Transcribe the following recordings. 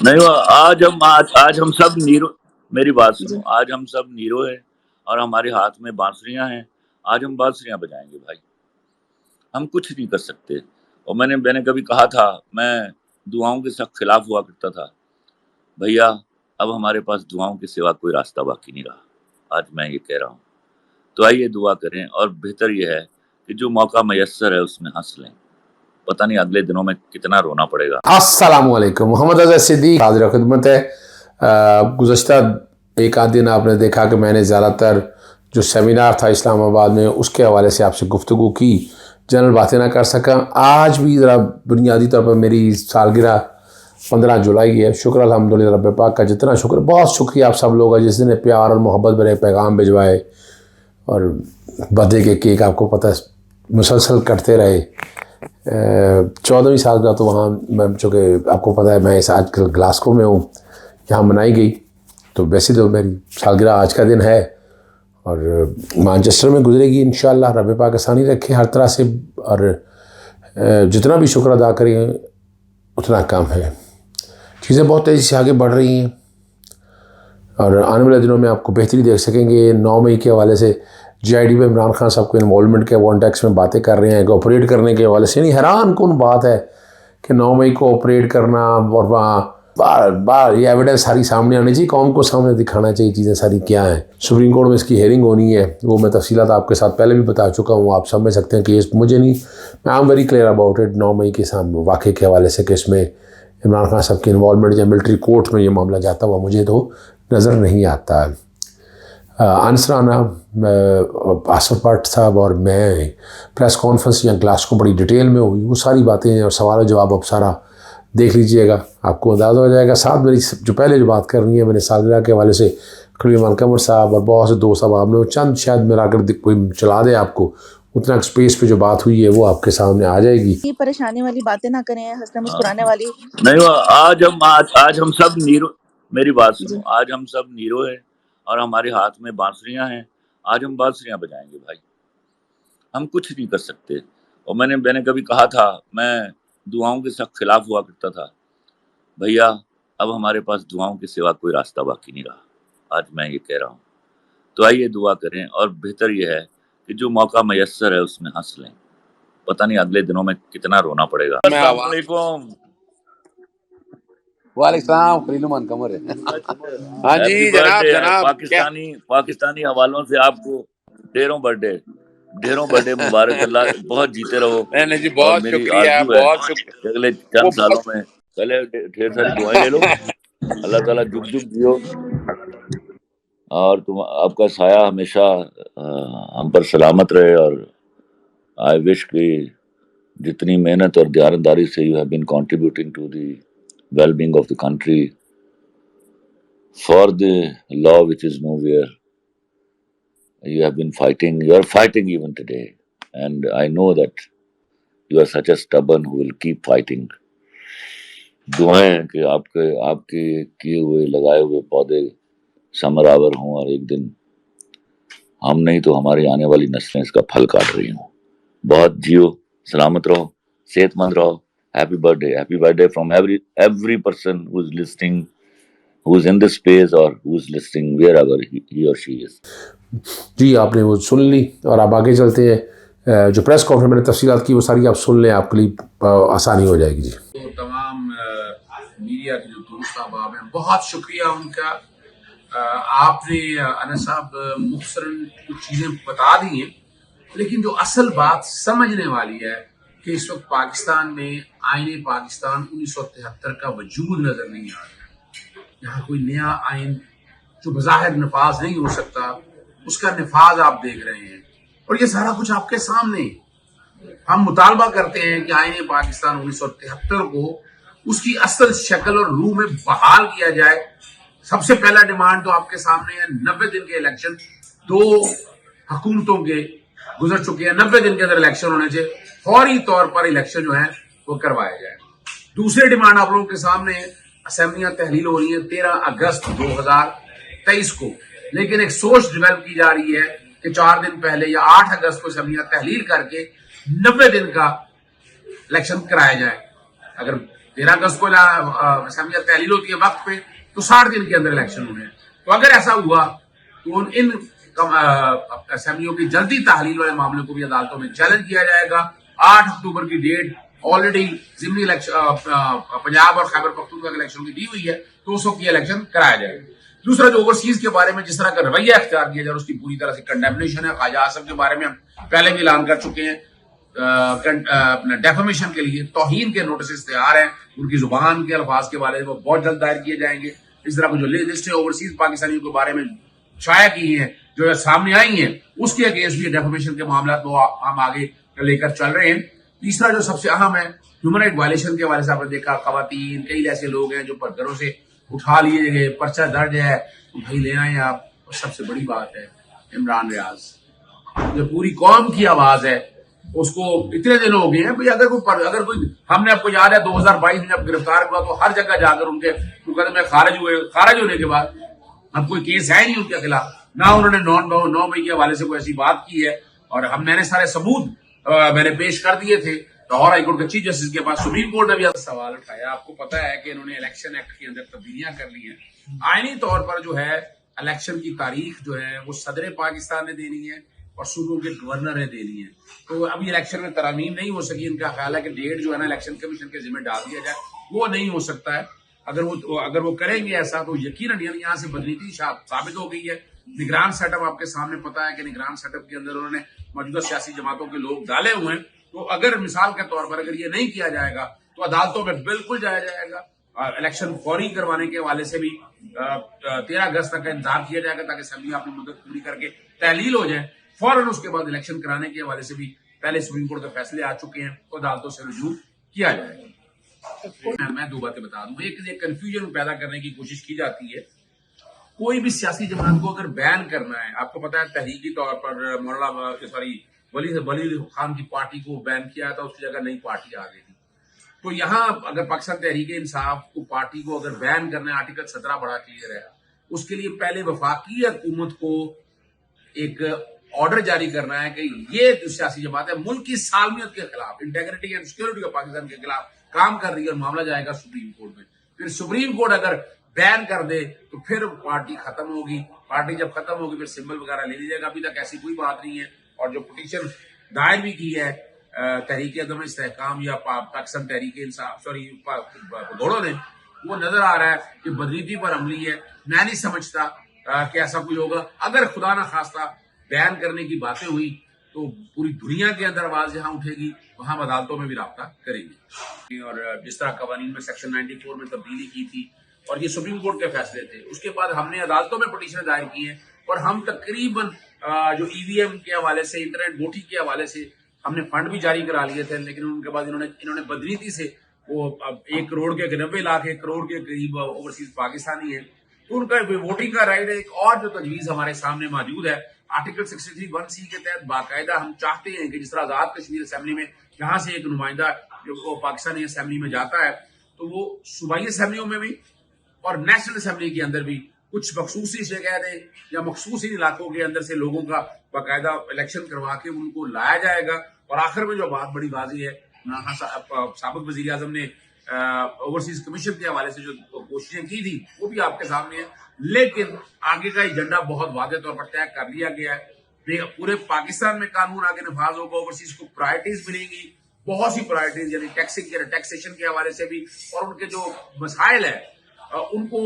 نہیں وہ آج ہم سب نیرو، میری بات جی سنو، آج ہم سب نیرو ہیں اور ہمارے ہاتھ میں بانسریاں ہیں. آج ہم بانسریاں بجائیں گے بھائی، ہم کچھ نہیں کر سکتے. اور میں نے کبھی کہا تھا، میں دعاؤں کے سخت خلاف ہوا کرتا تھا. بھیا اب ہمارے پاس دعاؤں کے سوا کوئی راستہ باقی نہیں رہا. آج میں یہ کہہ رہا ہوں، تو آئیے دعا کریں، اور بہتر یہ ہے کہ جو موقع میسر ہے اس میں ہنس لیں. پتہ نہیں اگلے دنوں میں کتنا رونا پڑے گا. السلام علیکم. محمد اظہر صدیق حاضر خدمت ہے. گزشتہ ایک آدھ دن آپ نے دیکھا کہ میں نے زیادہ تر جو سیمینار تھا اسلام آباد میں اس کے حوالے سے آپ سے گفتگو کی، جنرل باتیں نہ کر سکا. آج بھی ذرا بنیادی طور پر میری سالگرہ 15 جولائی ہے. شکر الحمدللہ رب پاک کا، جتنا شکر. بہت شکریہ آپ سب لوگوں کا جس نے پیار اور محبت بھرے پیغام بھجوائے اور برتھڈے کے کیک آپ کو پتہ مسلسل کٹتے رہے. 14ویں سالگرہ تو وہاں میں، چونکہ آپ کو پتہ ہے میں آج کل گلاسکو میں ہوں، یہاں منائی گئی. تو ویسے تو میری سالگرہ آج کا دن ہے اور مانچسٹر میں گزرے گی انشاءاللہ. رب پاک آسانی رکھے ہر طرح سے، اور جتنا بھی شکر ادا کریں اتنا کم ہے. چیزیں بہت تیزی سے آگے بڑھ رہی ہیں اور آنے والے دنوں میں آپ کو بہتری دیکھ سکیں گے. 9 مئی کے حوالے سے جے آئی ڈی میں عمران خان صاحب کو انوالومنٹ کے وانٹیکس میں باتیں کر رہے ہیں کوپریٹ کرنے کے حوالے سے. یعنی حیران کن بات ہے کہ 9 مئی کو آپریٹ کرنا، اور وہاں بار یہ ایویڈنس ساری سامنے آنی چاہیے، قوم کو سامنے دکھانا چاہیے چیزیں ساری کیا ہیں. سپریم کورٹ میں اس کی ہیئرنگ ہونی ہے، وہ میں تفصیلات آپ کے ساتھ پہلے بھی بتا چکا ہوں. آپ سمجھ سکتے ہیں کہ اس مجھے نہیں، میں I am very clear about it. 9 مئی کے سامنے واقعے کے حوالے سے کہ اس میں عمران خان صاحب کی انوالومنٹ یا ملٹری کورٹ میں یہ معاملہ جاتا ہوا مجھے تو نظر نہیں آتا. انصرانہ آصف بٹ صاحب اور میں پریس کانفرنس یا کلاس کو بڑی ڈیٹیل میں ہوئی، وہ ساری باتیں اور سوال و جواب اب سارا دیکھ لیجئے گا، آپ کو اندازہ ہو جائے گا. ساتھ میری جو پہلے جو بات کرنی ہے میں نے سالگرہ کے حوالے سے خلیل قمر صاحب اور بہت سے دوست صاحب، آپ نے چند شاید میرا اگر کوئی چلا دے آپ کو اتنا اسپیس پہ جو بات ہوئی ہے وہ آپ کے سامنے آ جائے گی. یہ پریشانی والی باتیں نہ کریں، ہنسنے مسکرانے والی. نہیں وہ آج ہم سب نیرو، میری بات جی سنو، آج ہم سب نیرو ہیں اور ہمارے ہاتھ میں بانسریاں ہیں. آج ہم بانسریاں بجائیں گے بھائی، ہم کچھ نہیں کر سکتے. اور میں نے کبھی کہا تھا، میں دعاؤں کے سخت خلاف ہوا کرتا تھا. بھیا اب ہمارے پاس دعاؤں کے سوا کوئی راستہ باقی نہیں رہا. آج میں یہ کہہ رہا ہوں، تو آئیے دعا کریں، اور بہتر یہ ہے کہ جو موقع میسر ہے اس میں ہنس لیں. پتہ نہیں اگلے دنوں میں کتنا رونا پڑے گا. السلام علیکم. وعلیکم السلام. خلیل قمر ہے. ہاں جی ہیپی برتھ جناب ڈے. جناب کیا پاکستانی حوالوں سے آپ کو ڈھیروں برتھ ڈے مبارک. اللہ بہت جیتے رہو. نہیں جی، اور بہت میری شکریہ، آرزو ہے بہت شکریہ. کہ اگلے وہ چند سالوں بہت میں پہلے ڈھیر ساری دعائیں لے لو. اللہ تعالیٰ جگ جگ جیو، اور آپ کا سایہ ہمیشہ ہم پر سلامت رہے. اور آئی وش کہ جتنی محنت اور دیانتداری سے you have been contributing to the well being of the country for the law which is nowhere, you have been fighting, you are fighting even today, and I know that you are such a stubborn who will keep fighting. دعائیں کہ آپ کے کیے ہوئے لگائے ہوئے پودے ثمر آور ہوں، اور ایک دن ہم نہیں تو ہماری آنے والی نسلیں اس کا پھل کاٹ رہی ہوں. بہت جیو، سلامت رہو، صحت مند رہو. Happy birth day from every person who is listening, who is in this space, or who is listening wherever he or she is. جی آپ نے وہ سن لی، اور آپ آگے چلتے ہیں. جو پریس کانفرنس میں نے تفصیلات کی وہ ساری آپ سن لیں، آپ کے لیے آسانی ہو جائے گی. جی تو تمام میڈیا کے جو دوست احباب ہیں، بہت شکریہ ان کا. آپ نے انس صاحب مختصراً کچھ چیزیں بتا دی ہیں، لیکن جو اصل بات سمجھنے والی ہے کہ اس وقت پاکستان میں آئین پاکستان 1973 کا وجود نظر نہیں آ رہا. یہاں کوئی نیا آئین جو بظاہر نفاذ نہیں ہو سکتا، اس کا نفاذ آپ دیکھ رہے ہیں، اور یہ سارا کچھ آپ کے سامنے. ہم مطالبہ کرتے ہیں کہ آئین پاکستان 1973 کو اس کی اصل شکل اور روح میں بحال کیا جائے. سب سے پہلا ڈیمانڈ تو آپ کے سامنے ہے، 90 دن کے الیکشن. 2 حکومتوں کے گزر چکے ہیں، 90 دن کے اندر الیکشن ہونے سے فوری طور پر الیکشن جو ہے وہ کروایا جائے. دوسری ڈیمانڈ آپ لوگوں کے سامنے ہے، اسمبلیاں تحلیل ہو رہی ہیں 13 اگست 2023 کو، لیکن ایک سوچ ڈیولپ کی جا رہی ہے کہ 4 دن پہلے یا 8 اگست کو اسمبلیاں تحلیل کر کے 90 دن کا الیکشن کرایا جائے. اگر 13 अगस्त को असेंबली तहलील होती है वक्त पे, तो 60 दिन के अंदर इलेक्शन होने हैं। तो अगर ऐसा हुआ तो इन असेंबलियों की जल्दी तहलील वाले मामले को भी अदालतों में चैलेंज किया जाएगा। 8 अक्टूबर की डेट ऑलरेडी जिमनी इलेक्शन पंजाब और खैबर पख्तूनख्वा के इलेक्शन की दी हुई है, तो उस वक्त ये इलेक्शन कराया जाएगा। दूसरा, जो ओवरसीज के बारे में जिस तरह का रवैया अख्तियार किया जाए उसकी पूरी तरह से कंडेमनेशन है। ख्वाजा आसिफ के बारे में हम पहले भी ऐलान कर चुके हैं, डेफेमेशन के लिए तौहीन के नोटिस तैयार हैं, उनकी जुबान के अल्फाज के बारे में वो बहुत जल्द दायर किए जाएंगे। इस तरह की जो लिस्ट ओवरसीज पाकिस्तानियों के बारे में शाया की हैं, जो सामने आई हैं, उसके अगेंस्ट भी डेफेमेशन के मामला तो हम आगे लेकर चल रहे हैं। तीसरा जो सबसे अहम है, ह्यूमन राइट वायलेशन के हवाले से आपने देखा, खवातीन कई ऐसे लोग हैं जो घरों से उठा लिए गए, पर्चा दर्ज है, तो भाई ले आए आप। और सबसे बड़ी बात है इमरान रियाज, जो पूरी कौम की आवाज है, उसको इतने दिन हो गए हैं भाई, अगर कोई हमने आपको याद है 2022 में जब गिरफ्तार हुआ तो हर जगह जाकर उनके मुकदमे खारिज होने के बाद अब कोई केस है नहीं उनके खिलाफ, ना उन्होंने 9 मई के हवाले से कोई ऐसी बात की है। और मैंने सारे सबूत मैंने पेश कर दिए थे लाहौर हाईकोर्ट के चीफ जस्टिस के पास, सुप्रीम कोर्ट ने भी सवाल उठाया। आपको पता है कि इन्होंने इलेक्शन एक्ट के अंदर तब्दीलियां कर ली हैं। आईनी तौर पर जो है इलेक्शन की तारीख जो है वो सदर पाकिस्तान ने देनी है और सूबों के गवर्नर ने देनी है। तो अभी इलेक्शन में तरमीम नहीं हो सकी। इनका ख्याल है कि डेट जो है ना इलेक्शन कमीशन के जिम्मे डाल दिया जाए, वो नहीं हो सकता है। अगर वो करेंगे ऐसा तो यकीनन यहाँ से बदनीति साबित हो गई है। निगरान सेटअप आपके सामने पता है कि निगरान सेटअप के अंदर उन्होंने मौजूदा सियासी जमातों के लोग डाले हुए हैं। तो अगर मिसाल के तौर पर अगर ये नहीं किया जाएगा तो अदालतों में बिल्कुल जाया जाएगा। इलेक्शन फौरी करवाने के हवाले से भी 13 अगस्त तक का इंतजार किया जाएगा ताकि असेंबली अपनी मुद्दत पूरी करके तहलील हो जाए। फौरन उसके बाद इलेक्शन कराने के हवाले से भी पहले सुप्रीम कोर्ट के फैसले आ चुके हैं, तो अदालतों से रुजू किया जाएगा। मैं 2 बातें बता दूं। एक कंफ्यूजन पैदा करने की कोशिश की जाती है। कोई भी सियासी जमात को अगर बैन करना है, आपको पता है तहरीकी तौर पर वली खान की पार्टी को बैन किया था, उसकी जगह नई पार्टी आ गई थी। तो यहाँ अगर पाकिस्तान तहरीक इंसाफ को पार्टी को अगर बैन करना है, आर्टिकल 17 बड़ा क्लियर है, उसके लिए पहले वफाकी हुकूमत को एक ऑर्डर जारी करना है कि ये जो सियासी जमात है मुल्क की सालमियत के खिलाफ, integrity and security of Pakistan के खिलाफ काम कर रही है, और मामला जाएगा सुप्रीम कोर्ट में। फिर सुप्रीम कोर्ट अगर बैन कर दे तो फिर पार्टी खत्म होगी। पार्टी जब खत्म होगी फिर सिंबल वगैरह ले लीजिएगा। अभी तक ऐसी कोई बात नहीं है। और जो पिटीशन दायर भी की है तहरीक अदम इस्तेहकाम या पाकिस्तान तहरीक इंसाफ घोड़ों ने, वो नजर आ रहा है कि बदनीति पर अमली है। मैं नहीं समझता कि ऐसा कोई होगा। अगर खुदा ना खास्ता बैन करने की बातें हुई तो पूरी दुनिया के अंदर आवाज जहां उठेगी वहां अदालतों में भी राब्ता करेंगे। और जिस तरह कवानीन में सेक्शन 94 में तब्दीली की थी और ये सुप्रीम कोर्ट के फैसले थे, उसके बाद हमने अदालतों में पिटीशन दायर की है और हम तकरीबन जो ईवीएम के हवाले से, इंटरनेट वोटिंग के हवाले से हमने फंड भी जारी करा लिए थे। लेकिन उनके बाद इन्होंने बदनीति से वो 1 करोड़ के 90 लाख 1 करोड़ के करीब ओवरसीज पाकिस्तानी है, तो उनका वोटिंग का राइट है। एक और जो तजवीज हमारे सामने मौजूद है आर्टिकल 63(1)(c) के तहत, बाकायदा हम चाहते हैं कि जिस तरह आजाद कश्मीर असेंबली में यहाँ से एक नुमाइंदा जो पाकिस्तानी असेंबली में जाता है, तो वो सूबाई असेंबलियों में भी और नेशनल असेंबली के अंदर भी कुछ मखसूसी जगह या मखसूस इलाकों के अंदर से लोगों का बाकायदा इलेक्शन करवा के उनको लाया जाएगा। और आखिर में जो बात बड़ी वाज़ी है, साबिक वज़ीर आज़म ने ओवरसीज कमीशन के हवाले से जो कोशिशें की थी वो भी आपके सामने है। लेकिन आगे का एजेंडा बहुत वाज़ेह तौर पर तय कर लिया गया है। पूरे पाकिस्तान में कानून आगे नफाज होगा, ओवरसीज को प्रायोरिटीज मिलेंगी, बहुत सी प्रायोरिटीज, यानी टैक्सेशन के हवाले से भी, और उनके जो मसाइल है उनको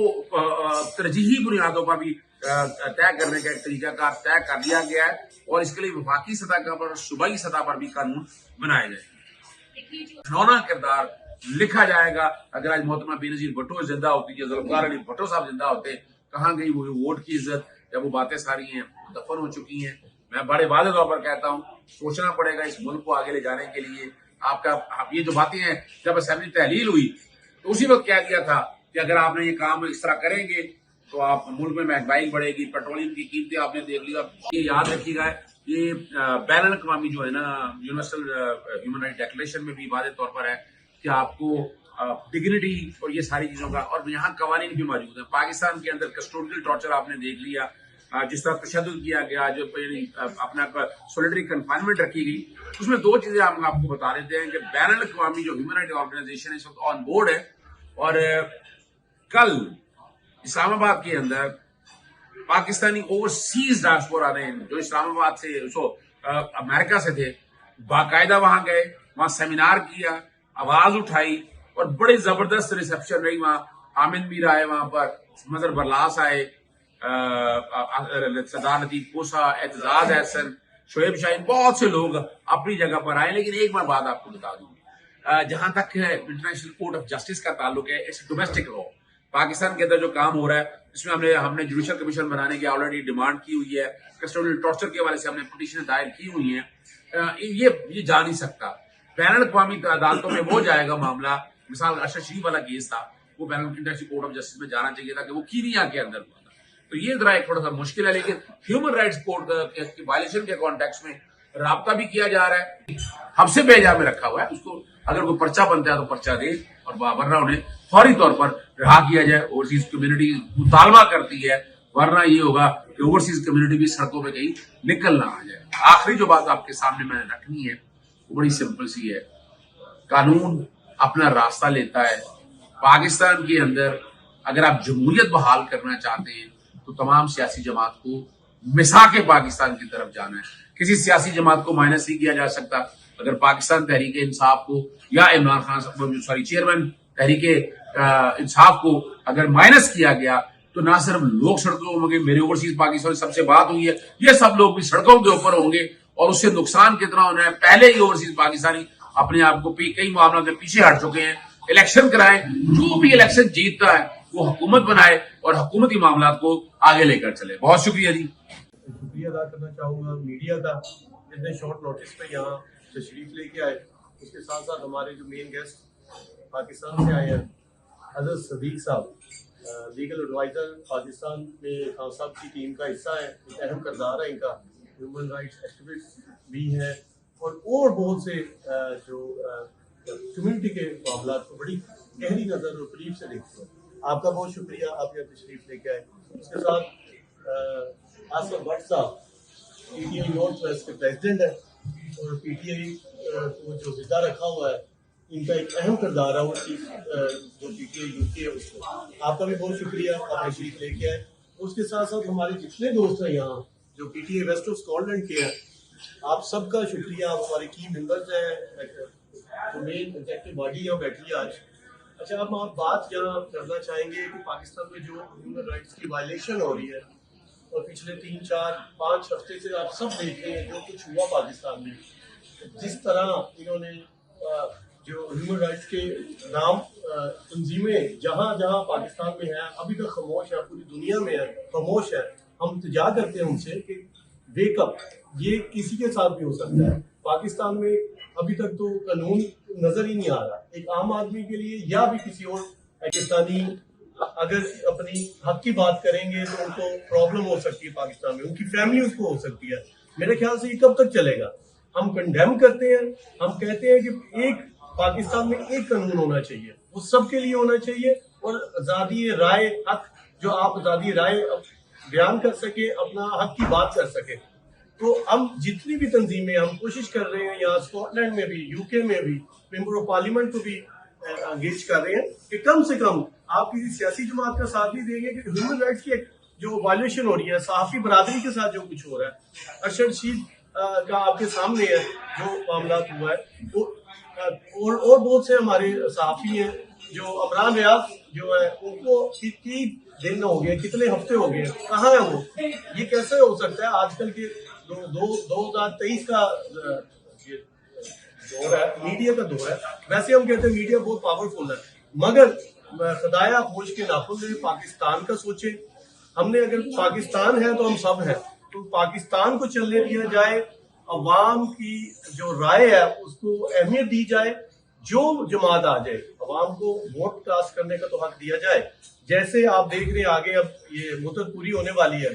तरजीही बुनियादों पर भी तय करने का एक तरीकाकार तय कर लिया गया है। और इसके लिए वफाकी सतह पर, सूबाई सतह पर भी कानून बनाए जाएंगे। घिनौना किरदार लिखा जाएगा। अगर आज मोहतरमा बेनजीर भुट्टो जिंदा होती, जुल्फ़िकार अली भुट्टो साहब जिंदा होते, कहाँ गई वो वोट की इज्जत? जब वो बातें सारी हैं दफन हो चुकी हैं। मैं बड़े वादे तौर पर कहता हूँ, सोचना पड़ेगा इस मुल्क को आगे ले जाने के लिए। आप ये जो बातें हैं, जब असेंबली तहलील हुई तो उसी वक्त कह दिया था कि अगर आपने ये काम इस तरह करेंगे तो आप मुल्क में महंगाई बढ़ेगी, पेट्रोलियम की कीमतें आपने देख लिया। ये याद रखिएगा, ये बैनुल अक़वामी जो है ना, यूनिवर्सल ह्यूमन राइट डिक्लेरेशन में भी वाज़ेह तौर पर है कि आपको डिग्निटी और ये सारी चीजों का, और यहाँ कवानीन भी मौजूद है। पाकिस्तान के अंदर कस्टोडियल टॉर्चर आपने देख लिया, जिस तरह तशद्दुद किया गया, जो अपना सॉलिटरी कन्फाइनमेंट रखी गई, उसमें दो चीजें हम आपको बता देते हैं कि बैनुल अक़वामी जो ह्यूमन राइट ऑर्गेनाइजेशन है इस वक्त ऑन बोर्ड है, और कल इस्लामाबाद के अंदर पाकिस्तानी ओवरसीज डायस्पोरा ने जो इस्लामाबाद से अमेरिका से थे, बाकायदा वहां गए, वहां सेमिनार किया, आवाज उठाई और बड़ी जबरदस्त रिसेप्शन रही। वहां हामिद मीर आए, वहां पर मजहर बरलास आए, सरदार नदीम कोसा, एतजाज एहसन, शोएब शाहीन, बहुत से लोग अपनी जगह पर आए। लेकिन एक मैं बात आपको बता दूं, जहां तक इंटरनेशनल कोर्ट ऑफ जस्टिस का ताल्लुक है, इट्स डोमेस्टिक लॉ। पाकिस्तान के अंदर जो काम हो रहा है इसमें हमने जुडिशल कमीशन बनाने की ऑलरेडी डिमांड की हुई है, कस्टोडियल टॉर्चर के हवाले से हमने पिटीशन दायर की हुई है। ये जा नहीं सकता। बैनुल अक़वामी अदालतों में वो जाएगा मामला, मिसाल अरशद शरीफ वाला केस था, वो बैनुल इंटरनेशनल कोर्ट ऑफ जस्टिस में जाना चाहिए था कि वो कीनिया के अंदर हुआ था। तो ये जरा एक थोड़ा सा मुश्किल है, लेकिन ह्यूमन राइट्स कोर्ट की वायलेशन के कॉन्टेक्स्ट में राब्ता भी किया जा रहा है, हमसे बेजा में रखा हुआ है। उसको अगर कोई पर्चा बनता है तो पर्चा दे, और वरना उन्हें फौरी तौर पर रहा किया जाए। ओवरसीज कम्युनिटी मुतालबा करती है, वरना ये होगा कि ओवरसीज कम्युनिटी भी सड़कों पे कहीं निकल ना आ जाए। आखिरी जो बात आपके सामने मैंने रखनी है वो बड़ी सिंपल सी है, कानून अपना रास्ता लेता है। पाकिस्तान के अंदर अगर आप जमहूरियत बहाल करना चाहते हैं तो तमाम सियासी जमात को मिसा के पाकिस्तान की तरफ जाना है। किसी सियासी जमात को माइनस नहीं किया जा सकता। अगर पाकिस्तान तहरीक इंसाफ को या इमरान खान चेयरमैन तहरीक इंसाफ को अगर माइनस किया गया तो ना सिर्फ लोग सड़कों पर होंगे, मेरे ओवरसीज पाकिस्तान सबसे बात हुई है, ये सब लोग भी सड़कों के ऊपर होंगे, और उससे नुकसान कितना होना है। पहले ही ओवरसीज पाकिस्तानी अपने आप को कई मामलों में पीछे हट चुके हैं। इलेक्शन कराएं, जो भी इलेक्शन जीतता है वो हुकूमत बनाए और हुकूमती मामला को आगे लेकर चले। बहुत शुक्रिया जी। शुक्रिया अदा करना चाहूँगा मीडिया का, जितने शॉर्ट नोटिस पे यहाँ तशरीफ लेके आए। उसके साथ साथ हमारे जो मेन गेस्ट पाकिस्तान से आए हैं, हज़रत सदीक साहब, लीगल एडवाइज़र पाकिस्तान में खान साहब की टीम का हिस्सा है, एक अहम किरदार है इनका, ह्यूमन राइट्स एक्टिविस्ट भी हैं, और बहुत से जो कम्युनिटी के मामला को बड़ी गहरी नज़र और करीब से देखते हैं। आपका बहुत शुक्रिया, आप यहाँ तशरीफ लेके आए। उसके साथ आसफ भट्ट साहब PTI नॉर्थ वेस्ट के प्रेसिडेंट है, और PTI को जो जिंदा रखा हुआ है, इनका एक अहम किरदार है उनकी जो PTI UK है उसको। आपका भी बहुत शुक्रिया, आप तशरीफ लेके आए। उसके साथ साथ हमारे जितने दोस्त हैं यहाँ जो PTI वेस्ट ऑफ स्कॉटलैंड के हैं, आप सबका शुक्रिया। आप हमारे की मेंबर्स हैं, जो मेन एग्जेक्टिव बॉडी यहाँ बैठी है आज। अच्छा, अब आप बात यहाँ करना चाहेंगे कि पाकिस्तान में जो ह्यूमन राइट्स की वायलेशन हो रही है, और पिछले 3, 4, 5 हफ्ते से आप सब देख रहे हैं जो कुछ हुआ पाकिस्तान में, जिस तरह इन्होंने जो ह्यूमन राइट्स के नाम तंजीमें जहाँ जहाँ पाकिस्तान में है अभी तक खामोश है, पूरी दुनिया में है खामोश है। हम इंतजार करते हैं उनसे कि वेकअप, ये किसी के साथ भी हो सकता है। पाकिस्तान में अभी तक तो कानून नजर ही नहीं आ रहा। एक आम आदमी के लिए या भी किसी और पाकिस्तानी अगर अपनी हक की बात करेंगे तो उनको प्रॉब्लम हो सकती है पाकिस्तान में, उनकी फैमिली उसको हो सकती है। मेरे ख्याल से ये कब तक चलेगा? हम कंडेम करते हैं, हम कहते हैं कि एक पाकिस्तान में एक कानून होना चाहिए, वो सबके लिए होना चाहिए, और आज़ादी राय हक, जो आप आज़ादी राय बयान कर सके, अपना हक की बात कर सके। तो हम जितनी भी तंजीमें हम कोशिश कर रहे हैं, यहाँ स्कॉटलैंड में भी, UK में भी, मेंबर ऑफ पार्लियामेंट को भी एंगेज कर रहे हैं कि कम से कम आप किसी सियासी जमात का साथ नहीं देंगे कि ह्यूमन राइट्स की जो वायलेशन हो रही है, सहाफ़ी बरादरी के साथ जो कुछ हो रहा है, अरशद शरीफ का आपके सामने है जो मामला हुआ है, और बहुत से हमारे सहाफ़ी हैं, जो अमरान रियाज जो है उनको कितनी दिन हो गए, कितने हफ्ते हो गए, कहाँ है वो? ये कैसे हो सकता है? आजकल के 2023 का दौर है, मीडिया का दौर है। वैसे हम कहते हैं मीडिया बहुत पावरफुल है, मगर खुदाया होश के नाखुन से पाकिस्तान का सोचे। हमने अगर पाकिस्तान है तो हम सब हैं, तो पाकिस्तान को चलने दिया जाए, अवाम की जो राय है उसको अहमियत दी जाए, जो जमात आ जाए अवाम को वोट कास्ट करने का तो हक दिया जाए। जैसे आप देख रहे हैं आगे अब ये मुद्दत पूरी होने वाली है,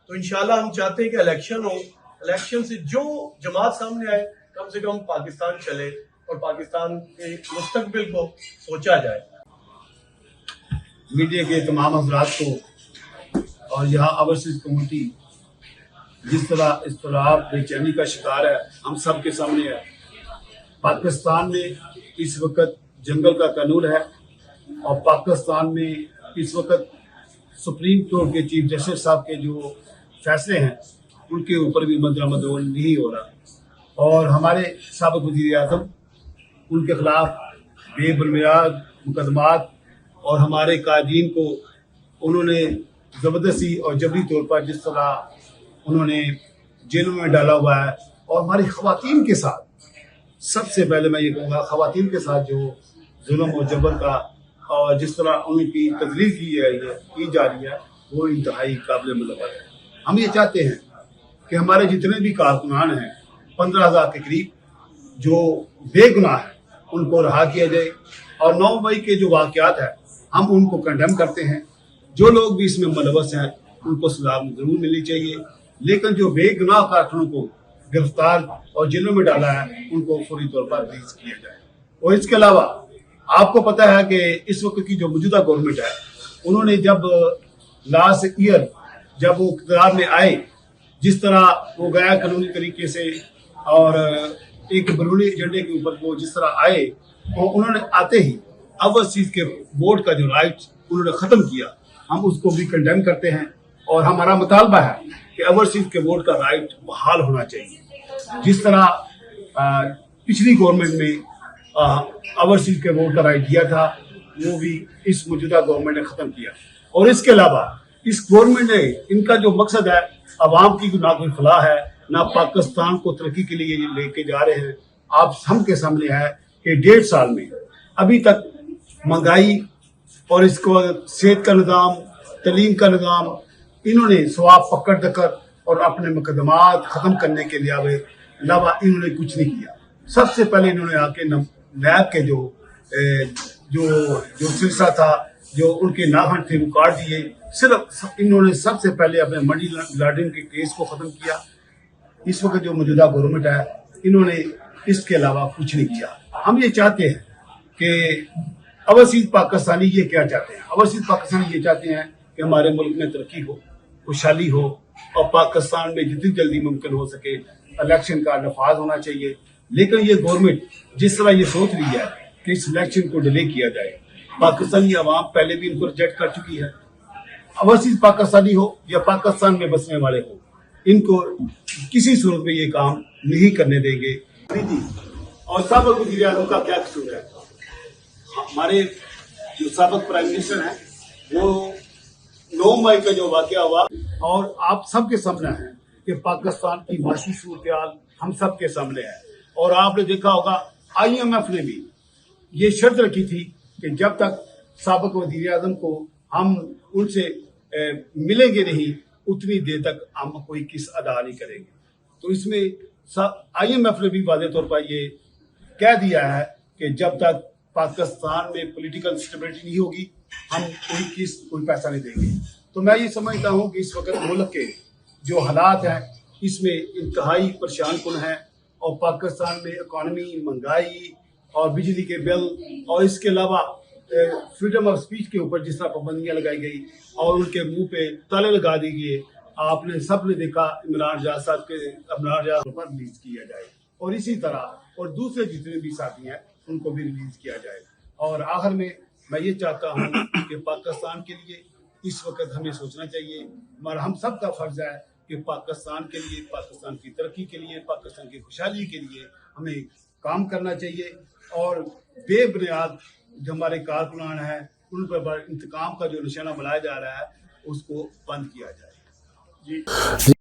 तो इंशाल्लाह हम चाहते हैं कि इलेक्शन हो, इलेक्शन से जो जमात सामने आए कम से कम पाकिस्तान चले और पाकिस्तान के मुस्तकबिल को सोचा जाए। मीडिया के तमाम हजरात को और यहाँ ओवरसीज कम्युनिटी जिस तरह इस्तराब बेचैनी का शिकार है, हम सब के सामने है। पाकिस्तान में इस वक्त जंगल का कानून है और पाकिस्तान में इस वक्त सुप्रीम कोर्ट के चीफ जस्टिस साहब के जो फैसले हैं उनके ऊपर भी मद्दनजर नहीं हो रहा और हमारे साबिक़ वज़ीर आज़म उनके खिलाफ बेबुनियाद मुकदमात और हमारे कायदीन को उन्होंने ज़बरदस्ती और जबरी तौर पर जिस तरह उन्होंने जेलों में डाला हुआ है और हमारी ख़वातीन के साथ, सबसे पहले मैं ये कहूँगा ख़वातीन के साथ जो जुल्म और जबर का और जिस तरह उनकी तजलील की जा रही है वो इंतहाई काबिल मुलव्वत है। हम ये चाहते हैं कि हमारे जितने भी कारकुनान हैं 15,000 के करीब जो बेगुनाह हैं उनको रहा किया जाए और 9 मई के जो वाक़यात हैं हम उनको कंडेम करते हैं। जो लोग भी इसमें मुलव्वस हैं उनको सज़ा ज़रूर मिलनी चाहिए, लेकिन जो बेगुनाह कारकुनों को गिरफ्तार और जेलों में डाला है उनको फौरी तौर पर रिलीज किया जाए। और इसके अलावा आपको पता है कि इस वक्त की जो मौजूदा गवर्नमेंट है उन्होंने जब लास्ट ईयर जब वो इक़्तिदार में आए, जिस तरह वो गया कानूनी तरीके से और एक बैरूनी एजेंडे के ऊपर वो जिस तरह आए और उन्होंने आते ही ओवरसीज के बोर्ड का जो राइट उन्होंने ख़त्म किया, हम उसको भी कंडेम करते हैं और हमारा मुतालबा है कि ओवरसीज के बोर्ड का राइट बहाल होना चाहिए। जिस तरह पिछली गवर्नमेंट में ओवरसीज के बोर्ड का राइट दिया था वो भी इस मौजूदा गवर्नमेंट ने ख़त्म किया। और इसके अलावा इस गवर्नमेंट ने इनका जो मकसद है अवाम की ना कोई फलाह है ना पाकिस्तान को तरक्की के लिए लेके जा रहे हैं। आप हम के सामने है कि 1.5 साल में अभी तक महंगाई और इसको सेहत का निज़ाम, तलीम का निज़ाम इन्होंने स्वाब पकड़ दकर और अपने मुकदमात ख़त्म करने के लिए अलावा इन्होंने कुछ नहीं किया। सबसे पहले इन्होंने आके नैब के जो सिलसिला था जो उनके नाखन थे वो काट दिए। सिर्फ इन्होंने सबसे पहले अपने मनी लॉन्ड्रिंग के केस को ख़त्म किया। इस वक्त जो मौजूदा गवर्नमेंट है इन्होंने इसके अलावा कुछ नहीं किया। हम ये चाहते हैं कि ओवरसीज पाकिस्तानी ये क्या चाहते हैं, ओवरसीज पाकिस्तानी ये चाहते हैं कि हमारे मुल्क में तरक्की हो, खुशहाली हो और पाकिस्तान में जितनी जल्दी मुमकिन हो सके इलेक्शन का नफाज होना चाहिए। लेकिन ये गवर्नमेंट जिस तरह ये सोच रही है कि इस इलेक्शन को डिले किया जाए, पाकिस्तानी अवाम पहले भी इनको रिजेक्ट कर चुकी है। ओवरसीज पाकिस्तानी हो या पाकिस्तान में बसने वाले हो, इनको किसी सूरत में ये काम नहीं करने देंगे। और साबिक़ वज़ीर आज़म का क्या कसूर है? हमारे जो साबिक़ प्राइम मिनिस्टर हैं वो 9 मई का जो वाक़या हुआ और आप सबके सामने है कि पाकिस्तान की माशी सूरत-ए-हाल हम सब के सामने है। और आपने देखा होगा IMF ने भी ये शर्त रखी थी कि जब तक साबिक़ वज़ीर आज़म को हम उनसे मिलेंगे नहीं उतनी देर तक हम कोई किस्त अदा नहीं करेंगे। तो इसमें IMF ने भी वाज़ेह तौर पर ये कह दिया है कि जब तक पाकिस्तान में पॉलिटिकल स्टेबिलिटी नहीं होगी हम कोई पैसा नहीं देंगे। तो मैं ये समझता हूँ कि इस वक्त मुल्क के जो हालात हैं इसमें इंतहाई परेशान कुन हैं और पाकिस्तान में इकॉनमी, महंगाई और बिजली के बिल और इसके अलावा फ्रीडम ऑफ स्पीच के ऊपर जिस तरह पाबंदियाँ लगाई गई और उनके मुंह पे ताले लगा दी गए। आपने सब ने देखा इमरान जाह साहब पर रिलीज किया जाए और इसी तरह और दूसरे जितने भी साथी हैं उनको भी रिलीज किया जाए। और आखिर में मैं ये चाहता हूँ कि पाकिस्तान के लिए इस वक्त हमें सोचना चाहिए, मगर हम सब का फर्ज है कि पाकिस्तान के लिए, पाकिस्तान की तरक्की के लिए, पाकिस्तान की खुशहाली के लिए हमें काम करना चाहिए और बेबुनियाद जो हमारे कारकुनान हैं उन पर इंतकाम का जो निशाना बनाया जा रहा है उसको बंद किया जाए। जी।